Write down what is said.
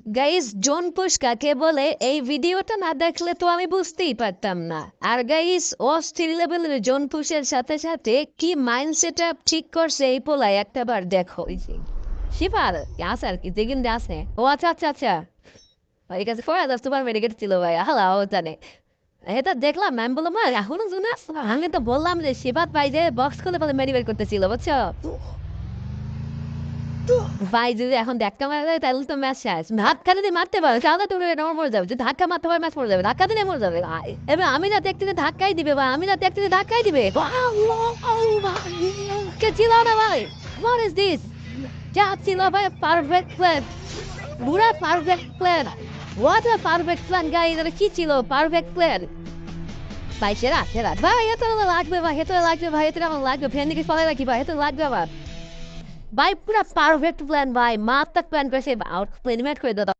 Guys, zone push কাকে বলে এই ভিডিওটা না দেখলে তো আমি বুঝতেই পারতাম না। আর গাইস, অস্থির লেভেলের জোন পুশের সাথে সাথে কি মাইন্ড সেট আপ ঠিক করছে এই পোলায় একটা বার দেখো। শিফার আছে আর কি, যেদিন আছে। ও আচ্ছা আচ্ছা আচ্ছা, ওই কাছে ফরাজ সুপার মেডিকেট ছিল ভাই, হালা ও জানে। এটা দেখলাম, ম্যাম বললাম মা এখনো জুনা। আমি তো বললাম যে শিবাত ভাই যে বক্স খুলে ফেলে মেডিকেট করতেছিল, বুঝছো ভাই? যদি এখন ধাক্কা মারা যায় তাহলে তো ম্যাচ শেষ। ধাক্কা যদি মারতে পারো তাহলে তুমি নরম মরে যাবে। যদি ধাক্কা মারতে পারো ম্যাচ মরে যাবে, ধাক্কা দিলে মরে যাবে। এবার আমি না দেখতে ধাক্কাই দিবে ভাই, আমি না দেখতে ধাক্কাই দিবে। কে ছিল না ভাই? What is this? যা ছিল ভাই পারফেক্ট প্ল্যান, পুরা perfect plan. What a perfect plan guys, এটা কি ছিল পারফেক্ট প্ল্যান? ভাই সেরা সেরা ভাই, এত লাগবে ভাই, এত লাগবে ভাই, এত আমার লাগবে ফ্যান দিকে ফলাই রাখি ভাই, এত লাগবে আবার ভাই। পুরা পারফেক্ট প্ল্যান ভাই, মারাত্মক প্ল্যান করেছে। আউট প্ল্যান করে দাও।